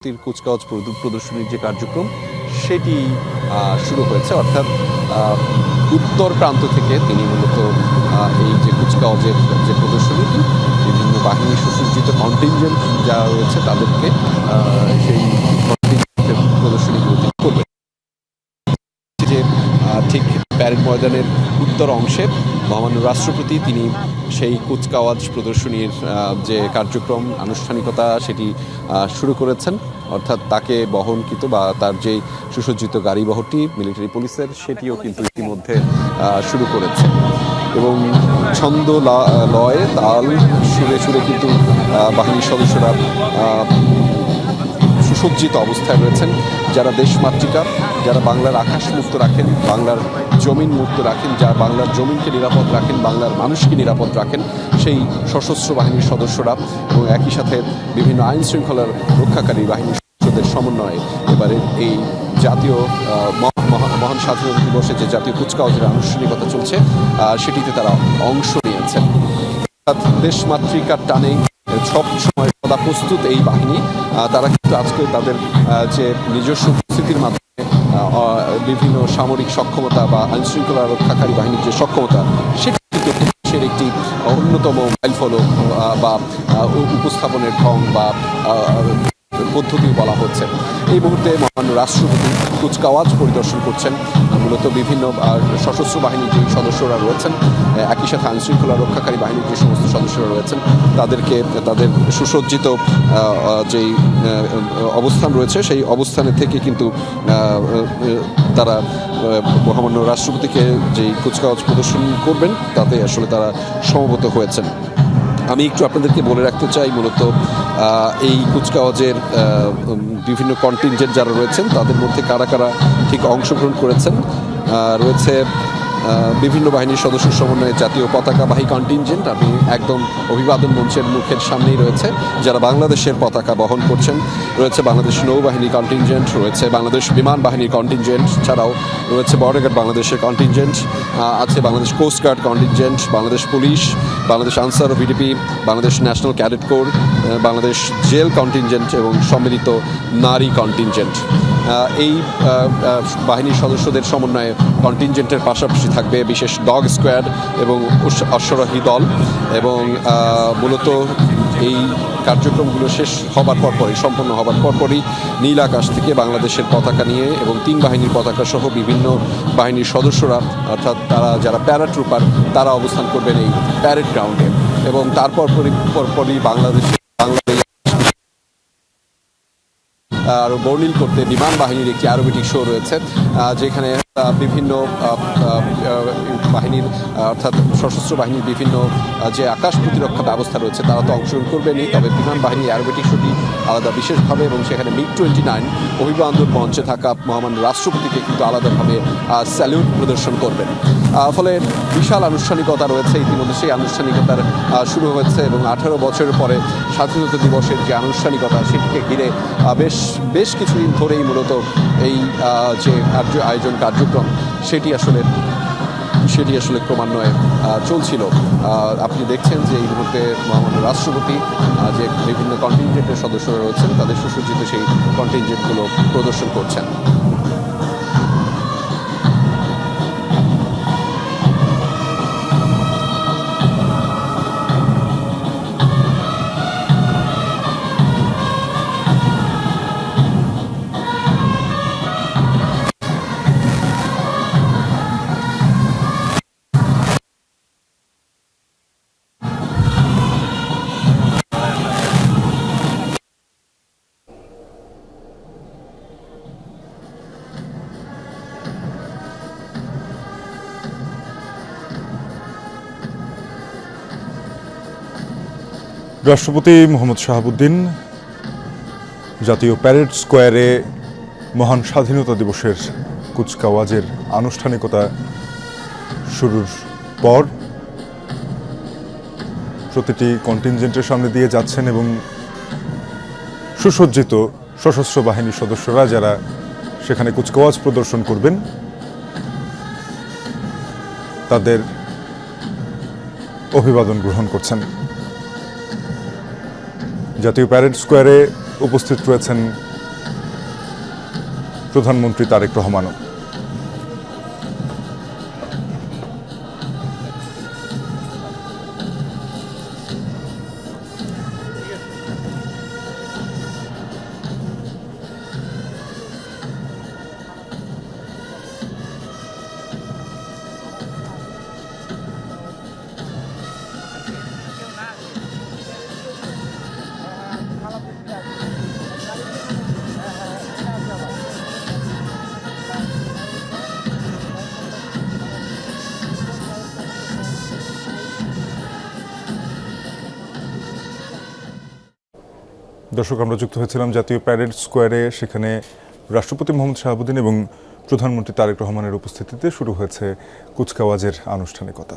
কুচকাওয়াজ প্রদর্শনীর যে কার্যক্রম সেটি শুরু হয়েছে, অর্থাৎ উত্তর প্রান্ত থেকে তিনি মূলত এই যে কুচকাওয়াজের যে প্রদর্শনীটি বিভিন্ন বাহিনী সুসজ্জিত কন্টিনজেন্ট যারা রয়েছে তাদেরকে সেই প্রদর্শনীগুলো করবে। যে ঠিক প্যারেড ময়দানের উত্তর অংশে মহামান্য রাষ্ট্রপতি তিনি সেই কুচকাওয়াজ প্রদর্শনীর যে কার্যক্রম আনুষ্ঠানিকতা সেটি শুরু করেছেন, অর্থাৎ তাকে বহনকৃত বা তার যে সুসজ্জিত গাড়িবহরটি মিলিটারি পুলিশের সেটিও কিন্তু ইতিমধ্যে শুরু করেছে এবং ছন্দ লয়ে তাল সুরে সুরে কিন্তু বাহিনীর সদস্যরা সুসজ্জিত অবস্থায় রয়েছেন। যারা দেশমাতৃকা, যারা বাংলার আকাশ মুক্ত রাখেন, বাংলার জমিন মুক্ত রাখেন, যারা বাংলার জমিনকে নিরাপদ রাখেন, বাংলার মানুষকে নিরাপদ রাখেন, সেই সশস্ত্র বাহিনীর সদস্যরা এবং একই সাথে বিভিন্ন আইন শৃঙ্খলার রক্ষাকারী বাহিনীর সদস্যদের সমন্বয়ে এবারে এই জাতীয় মহান স্বাধীনতা দিবসে যে জাতীয় কুচকাওয়াজের আনুষ্ঠানিকতা চলছে সেটিতে তারা অংশ নিয়েছেন। দেশমাতৃকার টানে সব সময় সদা প্রস্তুত এই বাহিনী, তারা কিন্তু আজকে তাদের যে নিজস্ব উপস্থিতির মাধ্যমে বিভিন্ন সামরিক সক্ষমতা বা আইনশৃঙ্খলা রক্ষাকারী বাহিনীর যে সক্ষমতা সেটি কিন্তু দেশের একটি অন্যতম মাইলফলক বা উপস্থাপনের ঢং বা পদ্ধতি বলা হচ্ছে। এই মুহূর্তে মহামান্য রাষ্ট্রপতি কুচকাওয়াজ পরিদর্শন করছেন। মূলত বিভিন্ন সশস্ত্র বাহিনীর যে সদস্যরা রয়েছেন, একই সাথে আইনশৃঙ্খলা রক্ষাকারী বাহিনীর যে সমস্ত সদস্যরা রয়েছেন তাদেরকে তাদের সুসজ্জিত যেই অবস্থান রয়েছে সেই অবস্থানে থেকে কিন্তু তারা মহামান্য রাষ্ট্রপতিকে যেই কুচকাওয়াজ প্রদর্শন করবেন তাতে আসলে তারা সমবেত হয়েছেন। আমি একটু আপনাদেরকে বলে রাখতে চাই, মূলত এই কুচকাওয়াজের বিভিন্ন কন্টিনজেন্ট যারা রয়েছেন তাদের মধ্যে কারা কারা ঠিক অংশগ্রহণ করেছেন। রয়েছে বিভিন্ন বাহিনীর সদস্য সমন্বয়ে জাতীয় পতাকাবাহী কন্টিনজেন্ট, আপনি একদম অভিবাদন মঞ্চের মুখের সামনেই রয়েছে যারা বাংলাদেশের পতাকা বহন করছেন। রয়েছে বাংলাদেশ নৌবাহিনী কন্টিনজেন্ট, রয়েছে বাংলাদেশ বিমান বাহিনীর কন্টিনজেন্ট, ছাড়াও রয়েছে বর্ডার গার্ড বাংলাদেশের কন্টিনজেন্ট, আছে Bangladesh coast guard contingent, Bangladesh police, Bangladesh Ansar ও VDP, Bangladesh national cadet corps, Bangladesh jail contingent এবং সম্মিলিত নারী কন্টিনজেন্ট। এই বাহিনীর সদস্যদের সমন্বয়ে কন্টিনজেন্টের পাশাপাশি থাকবে বিশেষ ডগ স্কোয়াড এবং অশ্বারোহী দল এবং মূলত এই কার্যক্রমগুলো শেষ হবার পরপরই সম্পন্ন হবার পরপরই নীল আকাশ থেকে বাংলাদেশের পতাকা নিয়ে এবং তিন বাহিনীর পতাকা সহ বিভিন্ন বাহিনীর সদস্যরা অর্থাৎ তারা যারা প্যারাট্রুপার তারা অবস্থান করবেন এই প্যারেড গ্রাউন্ডে এবং তারপর পরপরই বাংলাদেশ আরও বর্ণিল করতে বিমান বাহিনীর একটি অ্যারোবেটিক শো রয়েছে, যেখানে বিভিন্ন বাহিনীর অর্থাৎ সশস্ত্র বাহিনীর বিভিন্ন যে আকাশ প্রতিরক্ষা ব্যবস্থা রয়েছে তারা তো অংশগ্রহণ করবেনই, তবে বিমান বাহিনীর অ্যারোবেটিক শোটি আলাদা বিশেষভাবে এবং সেখানে MiG-29 অভিবাদন মঞ্চে থাকা মহামান্য রাষ্ট্রপতিকে কিন্তু আলাদাভাবে স্যালিউট প্রদর্শন করবেন। ফলে বিশাল আনুষ্ঠানিকতা রয়েছে, ইতিমধ্যে সেই আনুষ্ঠানিকতার শুরু হয়েছে এবং 18 বছরের পরে স্বাধীনতা দিবসের যে আনুষ্ঠানিকতা সেটিকে ঘিরে বেশ কিছুদিন ধরেই মূলত এই যে আয়োজন কার্যক্রম সেটি আসলে ক্রমান্বয়ে চলছিল। আপনি দেখছেন যে এই মুহূর্তে মহামান্য রাষ্ট্রপতি যে বিভিন্ন কন্টিনজেন্টের সদস্যরা রয়েছেন তাদের সুসজ্জিত সেই কন্টিনজেন্টগুলো প্রদর্শন করছেন। রাষ্ট্রপতি মোহাম্মদ শাহাবুদ্দিন জাতীয় প্যারেড স্কোয়ারে মহান স্বাধীনতা দিবসের কুচকাওয়াজের আনুষ্ঠানিকতা শুরুর পর প্রতিটি কন্টিনজেন্টের সামনে দিয়ে যাচ্ছেন এবং সুসজ্জিত সশস্ত্র বাহিনীর সদস্যরা যারা সেখানে কুচকাওয়াজ প্রদর্শন করবেন তাদের অভিবাদন গ্রহণ করছেন। জাতীয় প্যারেড স্কোয়ারে উপস্থিত রয়েছেন প্রধানমন্ত্রী তারেক রহমানও। দর্শক, আমরা যুক্ত হয়েছিলাম জাতীয় প্যারেড স্কোয়ারে। সেখানে রাষ্ট্রপতি মোহাম্মদ শাহাবুদ্দিন এবং প্রধানমন্ত্রী তারেক রহমানের উপস্থিতিতে শুরু হয়েছে কুচকাওয়াজের আনুষ্ঠানিকতা।